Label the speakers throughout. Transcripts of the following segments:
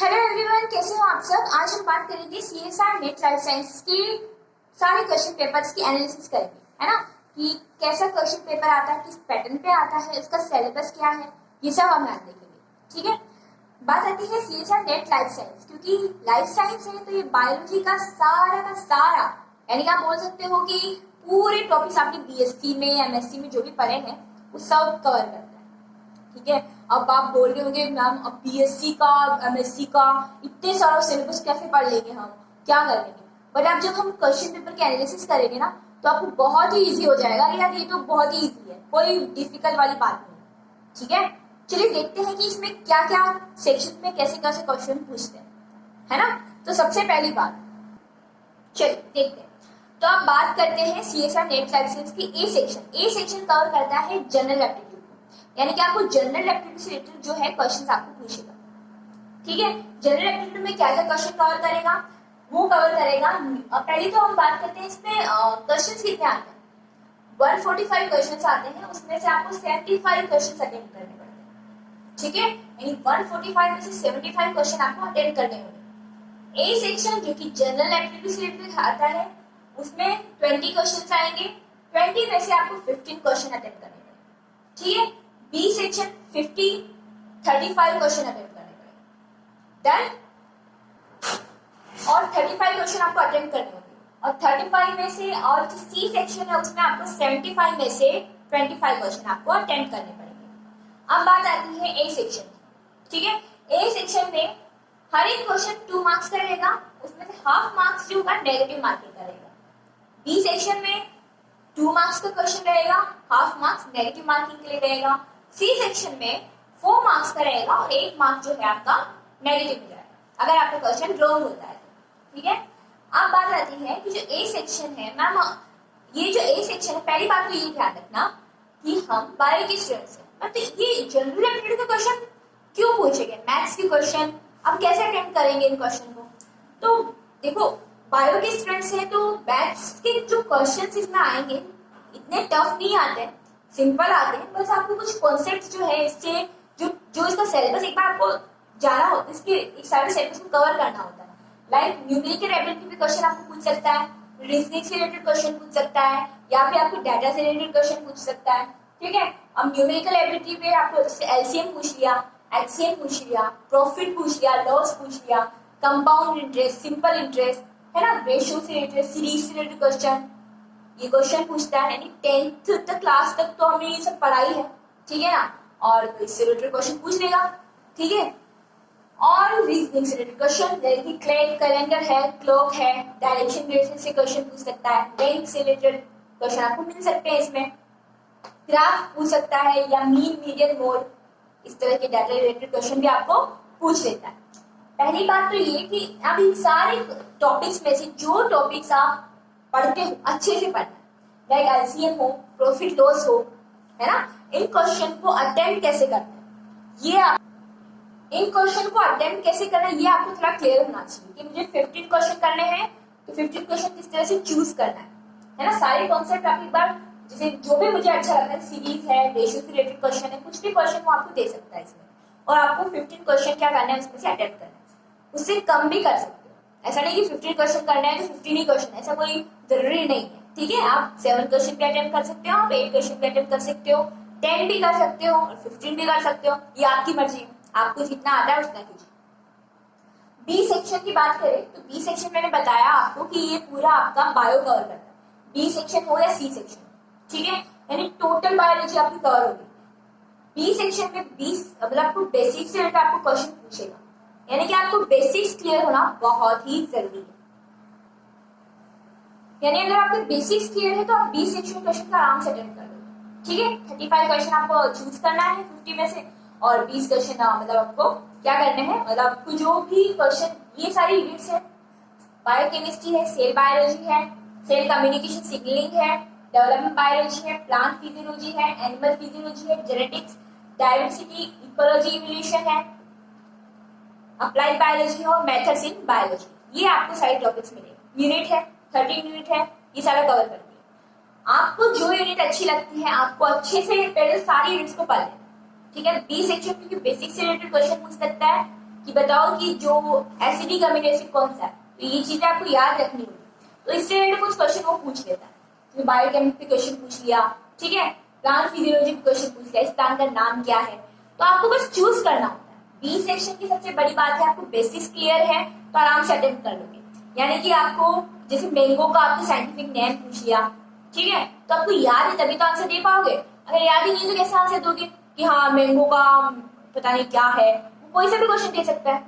Speaker 1: Hello everyone, कैसे हो आप सब। आज हम बात करेंगे सीएसआर नेट लाइफ साइंस की सारे क्वेश्चन पेपर्स की एनालिसिस करेंगे, है ना। कि कैसा क्वेश्चन पेपर आता है, किस पैटर्न पे आता है, उसका सिलेबस क्या है, ये सब हम आज देखेंगे। ठीक है, बात आती है सीएसआर नेट लाइफ साइंस, क्योंकि लाइफ साइंस है तो ये बायोलॉजी का सारा यानी कि आप बोल सकते हो कि पूरे टॉपिक्स आपने बीएससी में एमएससी में जो भी पढ़े हैं वो सब कवर करता है। ठीक है, अब आप बोल रहे होंगे मैम अब बीएससी का एमएससी का इतने सारा सिलेबस कैसे पढ़ लेंगे, हम क्या कर लेंगे। बट अब जब हम क्वेश्चन पेपर की एनालिसिस करेंगे ना तो आपको बहुत ही इजी हो जाएगा। यार ये तो बहुत ही इजी है, कोई डिफिकल्ट वाली बात नहीं। ठीक है, चलिए देखते हैं कि इसमें क्या क्या सेक्शन में कैसे कैसे क्वेश्चन पूछते हैं, है ना। तो सबसे पहली बात चलिए देखते हैं। तो आप बात करते हैं सीएसआर नेट लाइफ साइंस की A section. A section cover करता है जनरल एप्टीट्यूड, यानी कि आपको जनरल एप्टीट्यूड से रिलेटेड जो है क्वेश्चंस आपको पूछेगा। ठीक है, जनरल एप्टीट्यूड में क्या क्या क्वेश्चन कवर करेगा वो कवर करेगा। पहले तो हम बात करते हैं इसमें क्वेश्चंस कितने आते हैं। 145 क्वेश्चंस आते हैं, उसमें से आपको 75 क्वेश्चंस अटेम्प्ट करने पड़ते हैं। ठीक है, यानी 145 में से 75 क्वेश्चन आपको अटेम्प्ट करने होंगे। ए सेक्शन जो कि जनरल एप्टीट्यूड से रिलेटेड आता है उसमें 20 क्वेश्चंस आएंगे। 20 में से आपको 15 क्वेश्चन अटेम्प्ट करने पड़ेंगे। ठीक है, बी सेक्शन 35 क्वेश्चन अटेम्प्ट करने पड़ेंगे। डन। और 35 क्वेश्चन आपको अटेम्प्ट करने होंगे, और 35 में से, और जो सी सेक्शन है उसमें आपको 75 में से 25 क्वेश्चन आपको अटेम्प्ट करने पड़ेंगे। अब बात आती है ए सेक्शन की। ठीक है, ए सेक्शन में हर एक क्वेश्चन 2 मार्क्स का रहेगा, उसमें से हाफ मार्क्स जो होगा नेगेटिव मार्किंग करेगा। बी सेक्शन में 2 मार्क्स का क्वेश्चन रहेगा, हाफ मार्क्स नेगेटिव मार्किंग के लिए रहेगा। सी सेक्शन में 4 मार्क्स का रहेगा और 1 मार्क्स जो है आपका नेगेटिव हो जाएगा अगर आपका क्वेश्चन रॉन्ग होता है। ठीक है, अब बात आती है कि जो ए सेक्शन है मैम, ये जो ए सेक्शन है, पहली बात तो ये ध्यान रखना कि हम बायो के स्टूडेंट्स हैं, तो ये जनरल एप्टीट्यूड का क्वेश्चन क्यों पूछेंगे, मैथ्स के क्वेश्चन अब कैसे अटेम्प्ट करेंगे इन क्वेश्चन को। तो देखो बायो के स्टूडेंट्स हैं तो मैथ्स के जो क्वेश्चन इसमें आएंगे इतने टफ नहीं आते हैं, सिंपल आते हैं। बस आपको कुछ कॉन्सेप्ट जो है इससे जो इसका सिलेबस एक बार आपको जाना होता है, इसके एक सारे सिलेबस को कवर करना होता है। लाइक न्यूमेरिकल एबिलिटी पे क्वेश्चन आपको पूछ सकता है, रीजनिंग से रिलेटेड क्वेश्चन पूछ सकता है, या फिर आपको डाटा से रिलेटेड क्वेश्चन पूछ सकता है। ठीक है, अब न्यूमेरिकल एबिलिटी पे आपको एलसीएम पूछ लिया, एचसीएम पूछ लिया, प्रॉफिट पूछ लिया, लॉस पूछ लिया, कंपाउंड इंटरेस्ट, सिंपल इंटरेस्ट, है ना, रेशियो से रिलेटेड, सीरीज से रिलेटेड क्वेश्चन ये क्वेश्चन पूछता है। यानी 10th तक क्लास तक तो हमने ये सब पढ़ाई है। ठीक है ना, और इससे रिलेटेड क्वेश्चन पूछ लेगा। ठीक है, और रीजनिंग से रिलेटेड क्वेश्चन जैसे कि कैलेंडर है, क्लॉक है, डायरेक्शन रिलेटेड से क्वेश्चन पूछ सकता है, लेंथ से रिलेटेड क्वेश्चन आपको मिल सकते हैं इसमें, ग्राफ पूछ सकता है, या मीन मीडियन मोड, इस तरह के डाटा रिलेटेड क्वेश्चन भी आपको पूछ लेता है। पहली बात तो ये कि अब इन सारे टॉपिक्स में से जो टॉपिक्स आप पढ़ते हो अच्छे से पढ़ना, लाइक एलसीएम हो, प्रॉफिट लॉस हो, है ना, इन क्वेश्चन को अटेम्प्ट कैसे करना है, ये आप इन क्वेश्चन को अटेम्प्ट कैसे करना है ये आपको थोड़ा क्लियर होना चाहिए कि मुझे 15 क्वेश्चन करने हैं तो 15 क्वेश्चन किस तरह से चूज करना है ना। सारे कॉन्सेप्ट आप एक बार जैसे जो भी मुझे अच्छा लगता है, सीरीज है, रेशियो से रिलेटेड क्वेश्चन है, कुछ भी क्वेश्चन वो आपको दे सकता है इसमें, और आपको 15 क्वेश्चन क्या करना है उसमें से अटेम्प्ट करना है। उससे कम भी कर सकते हो, ऐसा नहीं कि 15 क्वेश्चन करना है तो 15 ही क्वेश्चन, ऐसा कोई जरूरी नहीं है। ठीक है, आप 7 क्वेश्चन भी अटेम्प्ट कर सकते हो, आप 8 क्वेश्चन भी अटेम्प्ट कर सकते हो, 10 भी कर सकते हो और 15 भी कर सकते हो, ये आपकी मर्जी है, आपको जितना आता है उतना कीजिए। बी सेक्शन की बात करें तो बी सेक्शन मैंने बताया आपको कि ये पूरा आपका बायो कवर करता है, बी सेक्शन हो या सी सेक्शन। ठीक है, यानी टोटल बायोलॉजी आपकी कवर होगी। बी सेक्शन में 20 मतलब आपको बेसिक्स से रिलेटेड आपको क्वेश्चन पूछेगा, यानी कि आपको बेसिक्स क्लियर होना बहुत ही जरूरी है। यानी अगर आपके बेसिक्स क्लियर है तो आप बी सेक्शन क्वेश्चन का आराम से अटेम्प्ट कर लोगे। ठीक है, 35 क्वेश्चन आपको चूज करना है 50 में से, और 20 क्वेश्चन मतलब आपको क्या करने हैं, मतलब आपको जो भी क्वेश्चन, ये सारी यूनिट्स है, बायोकेमिस्ट्री है, सेल बायोलॉजी है, सेल कम्युनिकेशन सिग्नलिंग है, डेवलपमेंट बायोलॉजी है, प्लांट फिजियोलॉजी है, एनिमल फिजियोलॉजी है, जेनेटिक्स, डाइवर्सिटी, इकोलॉजी, इवोल्यूशन है, अप्लाइड बायोलॉजी है, और मेथड्स इन बायोलॉजी, ये आपको सारे टॉपिक्स मिलेंगे। यूनिट है 13 यूनिट है, ये सारा कवर करती है। आपको जो यूनिट अच्छी लगती है आपको अच्छे से पहले सारी यूनिट्स को पढ़ लेना। ठीक है, बी सेक्शन क्योंकि बेसिक से रिलेटेड क्वेश्चन पूछ सकता है कि बताओ कि जो एसिडिक अमीनो एसिड कौन सा है, तो ये चीजें आपको याद रखनी होगी। तो इससे रिलेटेड कुछ क्वेश्चन वो पूछ लेता है, तो बायोकेमिस्ट्री क्वेश्चन पूछ लिया, ठीक है, प्लांट फिजियोलॉजी क्वेश्चन पूछ लिया, इस प्लांट का नाम क्या है। तो आपको बस चूज करना होता है। बी सेक्शन की सबसे बड़ी बात है आपको बेसिक्स क्लियर है तो आराम से अटेम्प्ट कर लोगे। यानी कि आपको जैसे मैंगो का आपको साइंटिफिक नेम पूछ लिया, ठीक है, तो आपको याद है तभी तो आंसर दे पाओगे। अगर याद ही नहीं तो कैसे आंसर दोगे कि हाँ मैंगो का पता नहीं क्या है, कोई सा भी क्वेश्चन दे सकता है,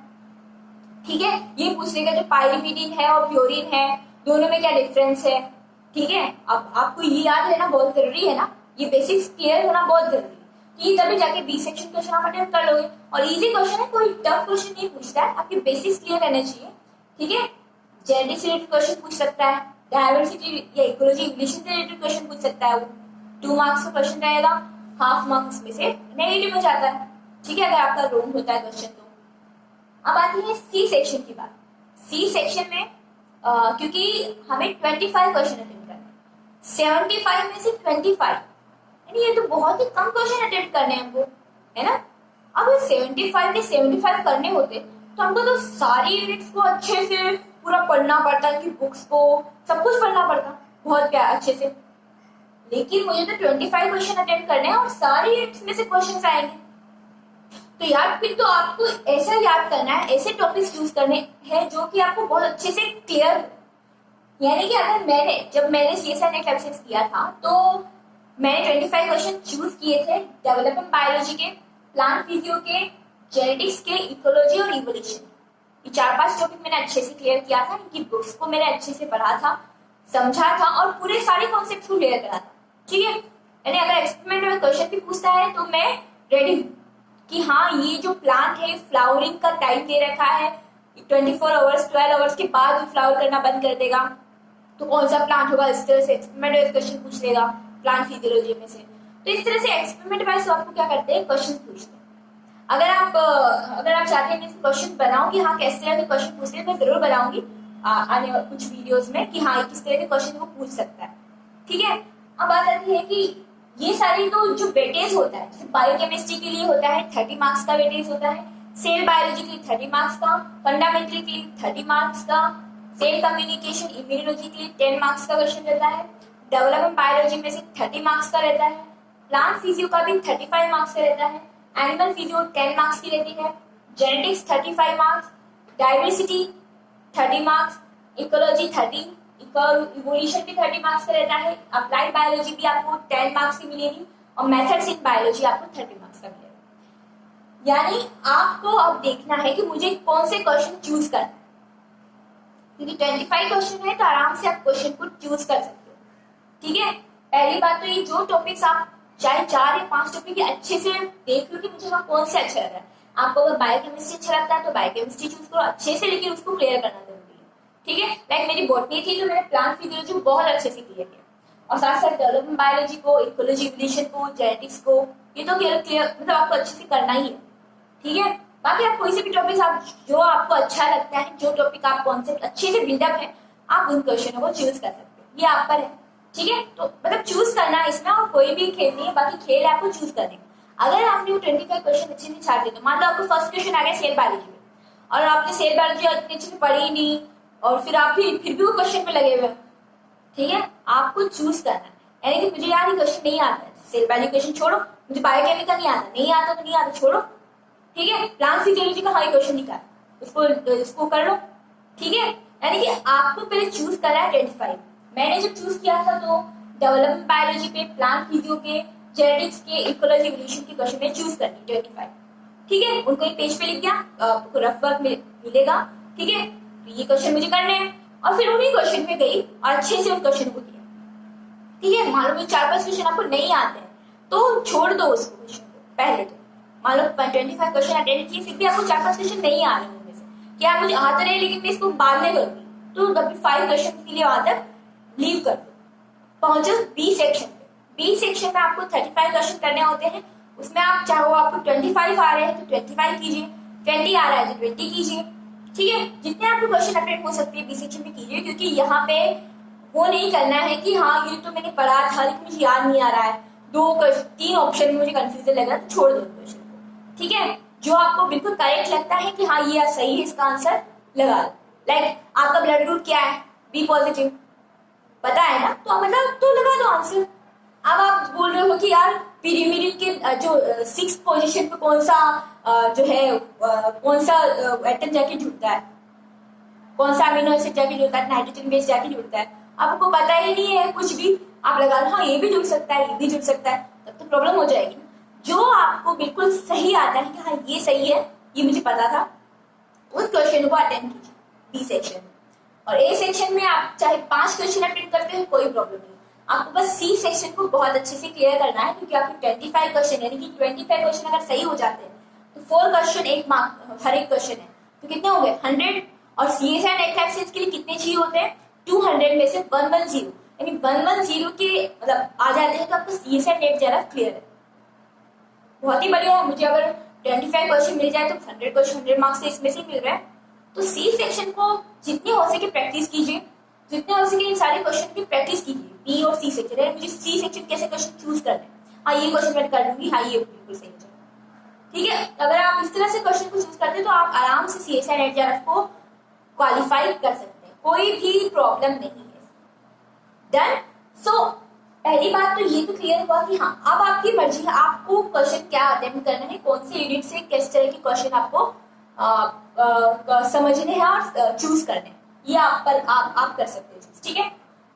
Speaker 1: ठीक है। ये पूछ लेगा जो पाइरीमिडीन है और प्योरिन है दोनों में क्या डिफरेंस है, ठीक है। अब आपको ये याद रहना बहुत जरूरी है ना, ये बेसिक्स क्लियर होना बहुत जरूरी है, कि तभी जाके बी सेक्शन क्वेश्चन आप अटेम्प्ट कर लोगे। और इजी क्वेश्चन है, कोई टफ क्वेश्चन नहीं पूछता है, आपके बेसिक्स क्लियर रहने चाहिए, ठीक है। जेनेटिक्स से रिलेटेड क्वेश्चन पूछ सकता है, डायवर्सिटी या इकोलॉजी इवोल्यूशन से रिलेटेड क्वेश्चन पूछ सकता है, वो 2 मार्क्स का क्वेश्चन रहेगा, हाफ मार्क्स में से नेगेटिव हो जाता है, ठीक है, अगर आपका रॉन्ग होता है क्वेश्चन तो। अब आती है सी सेक्शन की बात। सी सेक्शन में क्योंकि हमें 25 क्वेश्चन अटेम्प्ट करने हैं, 75 में से 25, यानी ये तो बहुत ही कम क्वेश्चन अटेम्प्ट करने हैं हमको, है ना। अब 75 में 75 करने होते तो हमको तो सारी यूनिट्स को अच्छे से पूरा पढ़ना पड़ता है, कि बुक्स को सब कुछ पढ़ना पड़ता बहुत क्या अच्छे से। लेकिन मुझे तो 25 क्वेश्चन अटेम्प्ट करने हैं और सारी यूनिट्स में से क्वेश्चन आएंगे, तो यार फिर तो आपको ऐसा याद करना है, ऐसे टॉपिक्स चूज करने हैं जो कि आपको बहुत अच्छे से क्लियर हो। यानी कि अगर जब मैंने CSIR नेट एक्सेस किया था तो मैंने 25 क्वेश्चन चूज किए थे डेवलपमेंट बायोलॉजी के, प्लांट फिजियो के, जेनेटिक्स के, इकोलॉजी और इवोल्यूशन। ये 4-5 टॉपिक मैंने अच्छे से क्लियर किया था, इनकी बुक्स को मैंने अच्छे से पढ़ा था, समझा था और पूरे सारे कॉन्सेप्ट को क्लियर करा था, ठीक है। यानी अगर एक्सपेरिमेंट में क्वेश्चन भी पूछता है तो मैं रेडी हूँ कि हाँ ये जो प्लांट है फ्लावरिंग का टाइम दे रखा है 24 आवर्स 12 आवर्स के बाद वो फ्लावर करना बंद कर देगा, तो कौन सा प्लांट होगा, इस तरह से एक्सपेरिमेंट में क्वेश्चन पूछ लेगा प्लांट फिजियोलॉजी में से। तो इस तरह से एक्सपेरिमेंट वाइज आपको क्या करते हैं, क्वेश्चन पूछते हैं। अगर आप चाहते हैं मैं क्वेश्चन बनाऊं कि हाँ किस तरह के क्वेश्चन पूछते हैं, मैं जरूर बनाऊंगी आने वाले कुछ वीडियोस में कि हाँ किस तरह के क्वेश्चन वो पूछ सकता है, ठीक है। अब बात आती है कि ये सारी तो जो वेटेज होता है, जैसे बायोकेमिस्ट्री के लिए होता है 30 मार्क्स का वेटेज होता है, सेल बायोलॉजी के लिए 30 मार्क्स का, फंडामेंटल के लिए 30 मार्क्स का, सेल कम्युनिकेशन इम्यूनोलॉजी के लिए 10 मार्क्स का क्वेश्चन रहता है, डेवलपमेंट बायोलॉजी में से 30 मार्क्स का रहता है, प्लांट फिजियो का भी 35 मार्क्स का रहता है, एनिमल फिजियो 10 मार्क्स की रहती है, genetics 35 marks, diversity 30 marks, ecology 30, evolution भी 30 मार्क्स का रहता है, अप्लाइड बायोलॉजी भी आपको 10 मार्क्स की मिलेगी और मेथड्स इन बायोलॉजी आपको 30 मार्क्स का मिलेगा। यानी आपको अब देखना है कि मुझे कौन से क्वेश्चन चूज करना है, क्योंकि 25 क्वेश्चन है तो आराम से आप क्वेश्चन को चूज कर सकते हो, ठीक है। पहली बात तो ये जो टॉपिक्स आप चाहे 4 या 5 टॉपिक अच्छे से देख लो कि मुझे वहाँ कौन से अच्छा लग रहा है। आपको अगर बायोकेमिस्ट्री अच्छा लगता है तो बायोकेमिस्ट्री चूज करो अच्छे से, लेकिन उसको क्लियर करना जरूरी है, ठीक है। लाइक मेरी बॉटनी थी तो मैंने प्लांट फिजियोलॉजी को बहुत अच्छे से क्लियर किया और साथ साथ डेवलपमेंट बायोलॉजी को, इकोलॉजी इवोल्यूशन को, जेनेटिक्स को, ये तो क्लियर मतलब आपको अच्छे से करना ही है, ठीक है। बाकी आप कोई से भी टॉपिक आप जो आपको अच्छा लगता है, जो टॉपिक आप कॉन्सेप्ट अच्छे से बिल्डअप है, आप उन क्वेश्चनों को चूज कर सकते हो, ये आप पर है, ठीक है। तो मतलब चूज करना है इसमें, और कोई भी खेल नहीं है, बाकी खेल है आपको चूज करने का। अगर आपने वो 25 क्वेश्चन अच्छे से छाटे तो मान लो आपको फर्स्ट क्वेश्चन आ गया सेल बायोलॉजी में और आपने सेल बायोलॉजी इतनी अच्छे से पढ़ी नहीं और फिर आप फिर भी वो क्वेश्चन पे लगे हुए, ठीक है। आपको चूज करना है, यानी कि मुझे यार ये क्वेश्चन नहीं आता है, सेल बायोलॉजी क्वेश्चन छोड़ो, मुझे बायोकेमिकल नहीं आता तो नहीं आता छोड़ो, ठीक है। प्लांट फिजियोलॉजी का हाई क्वेश्चन निकाल उसको कर लो, ठीक है। यानी कि आपको पहले चूज करना है 25। मैंने जो चूज किया था तो डेवलपमेंट बायोलॉजी पे, प्लांट फिजियो के, जेनेटिक्स के, इकोलॉजी इवोल्यूशन के क्वेश्चन में चूज करनी 25, ठीक है। उनको एक पेज पे लिख दिया, आपको रफ वर्क मिलेगा, ठीक है। तो ये क्वेश्चन मुझे करने हैं और फिर उन्हीं क्वेश्चन पे गई और अच्छे से उन क्वेश्चन को किया, ठीक है। मान लो 4-5 क्वेश्चन आपको नहीं आते हैं तो छोड़ दो उस क्वेश्चन को, पहले तो मान लो 25 क्वेश्चन अटेंड किए फिर भी आपको 4-5 क्वेश्चन नहीं आ रहे उनमें से, क्या मुझे आते रहे लेकिन मैं इसको बाद में करूंगी, तो 5 क्वेश्चन के लिए वहां तक लीव कर दो, पहुंचो बी सेक्शन पे। बी सेक्शन में आपको 35 क्वेश्चन करने होते हैं, उसमें आप चाहो आपको 25 आ रहे हैं तो 25 कीजिए, 20 आ रहा है तो 20 कीजिए, ठीक है। जितने आपको क्वेश्चन अटेंड हो सकते हैं बी सेक्शन में कीजिए, क्योंकि यहाँ पे वो नहीं करना है कि हाँ ये तो मैंने पढ़ा था लेकिन मुझे याद नहीं आ रहा है, 2-3 ऑप्शन में मुझे कंफ्यूजन लग रहा है तो छोड़ दो क्वेश्चन को, ठीक है। जो आपको बिल्कुल करेक्ट लगता है कि हाँ ये सही है, इसका आंसर लगा लो। लाइक आपका ब्लड ग्रुप क्या है, बी पॉजिटिव, पता है ना, तो मतलब तो लगा दो आंसर। अब आप बोल रहे हो कि यार पिरीमिडिन के जो 6th पोजीशन पे कौन सा जो है कौन सा एटम जाके जुड़ता है, कौन सा अमीनो एसिड जाके जुड़ता है, नाइट्रोजन बेस जाके जुड़ता है, आपको पता ही नहीं है कुछ भी, आप लगा लो हाँ ये भी जुड़ सकता है, ये भी जुड़ सकता है, तब तो प्रॉब्लम हो जाएगी। जो आपको बिल्कुल सही आता है कि हाँ ये सही है, ये मुझे पता था, उस क्वेश्चन को अटेम्प्ट कीजिए बी सेक्शन में। और ए सेक्शन में आप चाहे 5 क्वेश्चन अटेम्प्ट करते हो कोई प्रॉब्लम नहीं, आपको बस सी सेक्शन को बहुत अच्छे से क्लियर करना है, क्योंकि आपके 25 क्वेश्चन यानी कि 25 क्वेश्चन अगर सही हो जाते हैं तो 4 क्वेश्चन 1 मार्क हर एक क्वेश्चन है, तो कितने हो गए 100। और C S and net life के लिए कितने चाहिए होते हैं 200 में से 110, यानी 110 के मतलब आ जाते हैं तो आपको सी एस एंड नेट जरा क्लियर है, बहुत ही बढ़िया है। मुझे अगर 25 क्वेश्चन मिल जाए तो 100 क्वेश्चन 100 मार्क्स से इसमें से मिल रहा है। तो सी सेक्शन को जितनी हो सके प्रैक्टिस कीजिए, जितने हो सके इन सारे क्वेश्चन की प्रैक्टिस कीजिए। बी और सी सेक्शन है, मुझे सी सेक्शन कैसे क्वेश्चन चूज करना है, हाँ ये क्वेश्चन मैं कर लूंगी, हाँ ये बिल्कुल सही है, ठीक है। अगर आप इस तरह से क्वेश्चन को चूज करते हैं तो आप आराम से सी एस एंड नेट को क्वालिफाई कर सकते हैं, कोई भी प्रॉब्लम नहीं है। डन। सो पहली बात तो ये तो क्लियर हुआ कि हाँ अब आपकी मर्जी है आपको क्वेश्चन क्या अटेम्प्ट करना है, कौन से यूनिट से किस तरह के क्वेश्चन आपको समझने हैं और चूज करने हैं, ये आप कर सकते हैं, ठीक है।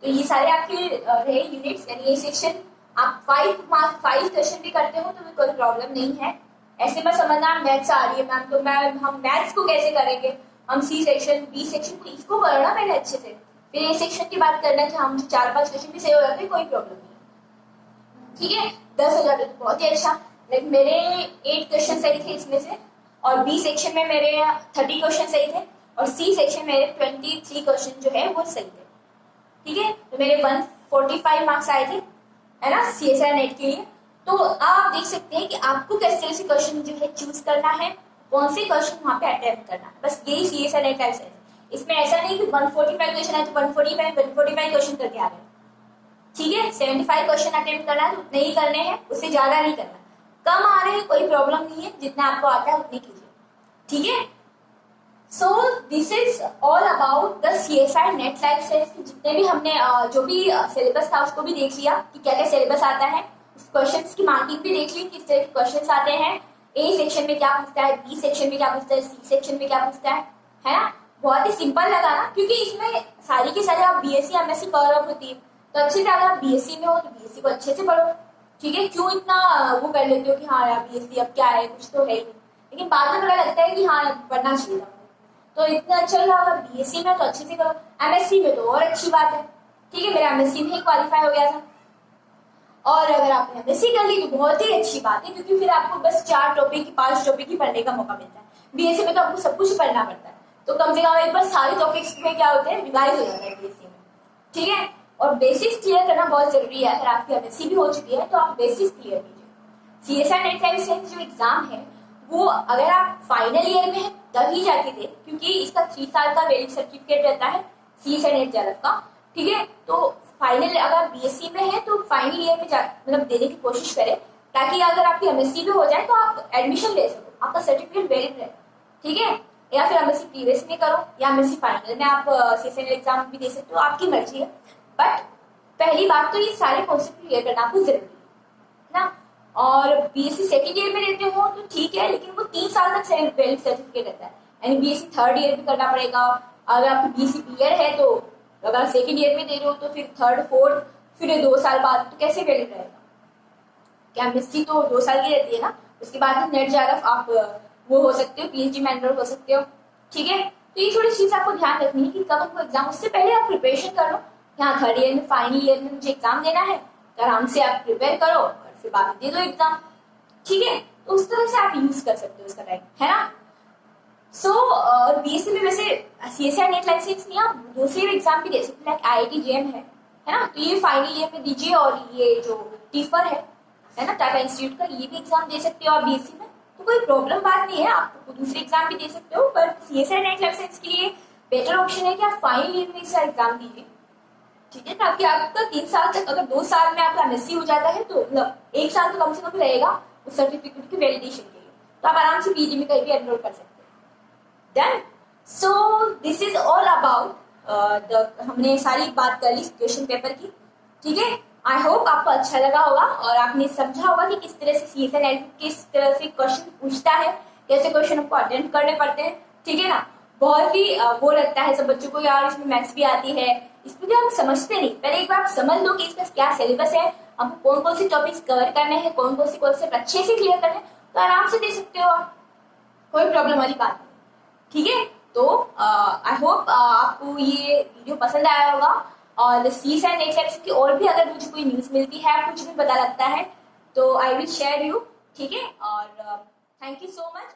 Speaker 1: तो ये सारे आपके रहे यूनिट्स, यानी ये सेक्शन आप 5 क्वेश्चन भी करते हो तो भी कोई प्रॉब्लम नहीं है। ऐसे में समझना मैथ्स आ रही है मैम, तो मैम हम मैथ्स को कैसे करेंगे, हम सी सेक्शन बी सेक्शन को इसको करो ना पहले अच्छे से, फिर ए सेक्शन की बात करना कि हम 4-5 क्वेश्चन भी सही हो जाते हैं, कोई प्रॉब्लम नहीं, ठीक है। 10 हो जाते तो बहुत ही अच्छा। लाइक मेरे 8 क्वेश्चन सही थे इसमें से, और बी सेक्शन में मेरे 30 क्वेश्चन सही थे, और सी सेक्शन मेरे 23 क्वेश्चन जो है वो सही थे, ठीक है। तो मेरे 145 मार्क्स आए थे, है ना, सी एस आर नेट के लिए। तो आप देख सकते हैं कि आपको किस तरह से क्वेश्चन जो है चूज करना है, कौन से क्वेश्चन वहां पे अटेम्प्ट करना है, बस यही सी एस आर नेट का है। इसमें ऐसा नहीं कि 145 क्वेश्चन है तो 145 क्वेश्चन करके आ गए, ठीक है। 75 क्वेश्चन अटेम्प्ट करना है तो उतने ही करने हैं, उससे ज्यादा नहीं करना। कम आ रहे हैं कोई प्रॉब्लम नहीं है, जितना आपको आता है उतने कीजिए, ठीक है। So this is all about the C S I net life science. जितने भी हमने जो भी सिलेबस था उसको भी देख लिया कि क्या क्या सिलेबस आता है, क्वेश्चंस की मार्किंग भी देख ली किस तरह के क्वेश्चंस आते हैं, ए सेक्शन में क्या पूछता है, बी सेक्शन में क्या पूछता है, सी सेक्शन में क्या पूछता है ना। बहुत ही सिंपल लगा ना, क्योंकि इसमें सारी की सारी आप बीएससी एमएससी कवर अप होती है, तो अच्छे से अगर आप बीएससी में हो तो बीएससी को अच्छे से पढ़ो, ठीक है। क्यों इतना वो कर लेते हो कि हाँ यार बीएससी अब क्या है, कुछ तो है ही नहीं, लेकिन बाद में पता लगता है कि हाँ पढ़ना चाहिए था, तो इतना अच्छा लगा। अगर बीएससी में तो अच्छे से करो, एमएससी में तो और अच्छी बात है, ठीक है। मेरा एमएससी में ही क्वालिफाई हो गया था, और अगर आपने एमएससी कर ली तो बहुत ही अच्छी बात है, क्योंकि फिर आपको बस 4 टॉपिक 5 टॉपिक ही पढ़ने का मौका मिलता है। बीएससी में तो आपको सब कुछ पढ़ना पड़ता है, तो कम से कम एक बार सारे टॉपिक्स में क्या होते हैं रिवाइज हो जाता है बीएससी में, ठीक है। और बेसिक्स क्लियर करना बहुत जरूरी है। अगर आपकी एमएससी भी हो चुकी है तो आप बेसिक्स क्लियर कीजिए। सीएसआर नेट साइंस जो एग्जाम है वो अगर आप फाइनल ईयर में है तभी जाके दे, क्योंकि इसका 3 साल का वैलिड सर्टिफिकेट रहता है सीएसआर नेट जेआरएफ का, ठीक है। तो फाइनल अगर बीएससी में है तो फाइनल ईयर में मतलब देने की कोशिश करें, ताकि अगर आपकी एमएससी भी हो जाए तो आप एडमिशन ले सको, आपका सर्टिफिकेट वैलिड रहे, ठीक है। या फिर एमएससी प्रीवियस में करो या एमएससी फाइनल में आप सीएसआर एग्जाम भी दे सकते हो, आपकी मर्जी है। बट पहली बात तो ये सारे कॉन्सेप्ट क्लियर करना आपको जरूरी है ना। और बीएससी सेकंड ईयर में देते हो तो ठीक है, लेकिन वो 3 साल तक वैलिड सर्टिफिकेट रहता है, यानी बीएससी थर्ड ईयर भी करना पड़ेगा। अगर आपकी बीएससी क्लियर है तो अगर सेकंड ईयर में दे रहे हो तो फिर थर्ड फोर्थ फिर 2 साल बाद तो कैसे वैलिड रहेगा, क्या एमएससी तो 2 साल की रहती है ना, उसके बाद नेट जेआरएफ आप वो हो सकते हो, पीएचडी मेंबर हो सकते हो, ठीक है। तो ये थोड़ी चीज आपको ध्यान रखनी है कि कब आपको एग्जाम, उससे पहले आप प्रिपरेशन कर लो। यहाँ थर्ड ईयर में फाइनल ईयर में मुझे एग्जाम देना है, तो आराम से आप प्रिपेयर करो और फिर बाद में दे दो एग्जाम, ठीक है। तो उस तरह से आप यूज कर सकते हो उसका टाइम, है ना। सो बीएससी में वैसे सीएसआर नेट लाइसेंस नहीं, आप दूसरे एग्जाम भी दे सकते हैं, लाइक आईआईटी जेएम है ना, तो ये फाइनल ईयर में दीजिए। और ये जो टीफर है ना टाटा इंस्टीट्यूट का, ये भी एग्जाम दे सकते हो आप बीएससी में, तो कोई प्रॉब्लम बात नहीं है, आप दूसरे एग्जाम भी दे सकते हो। पर सीएसआर नेट लाइसेंस के लिए बेटर ऑप्शन है कि आप फाइनल ईयर में इसका एग्जाम दीजिए, ठीक है, ताकि आपका 3 साल तक, अगर 2 साल में आपका एमएससी हो जाता है तो मतलब 1 साल तो कम से कम रहेगा उस सर्टिफिकेट की वैलिडेशन के लिए, तो आप आराम से पीजी में कहीं भी एनरोल कर सकते हैं। Done. So this is all about हमने सारी बात कर ली क्वेश्चन पेपर की, ठीक है। आई होप आपको अच्छा लगा होगा और आपने समझा होगा कि किस तरह से CSNL किस तरह से क्वेश्चन पूछता है, कैसे क्वेश्चन आपको अटेंड करने पड़ते हैं, ठीक है ना। बहुत ही वो लगता है सब बच्चों को, यार इसमें मैथ्स भी आती है, इसमें भी हम समझते नहीं। पहले एक बार आप समझ लो कि इसका क्या सिलेबस है, आपको कौन कौन से टॉपिक्स कवर करने हैं, कौन कौन से कॉन्सेप्ट अच्छे से क्लियर करने हैं, तो आराम से दे सकते हो आप, कोई प्रॉब्लम वाली बात नहीं, ठीक है। तो आई होप आपको ये वीडियो पसंद आया होगा और CSAT नेट सेक्शन की और भी अगर मुझे कोई न्यूज मिलती है, कुछ भी पता लगता है तो आई विल शेयर यू, ठीक है। और थैंक यू सो मच।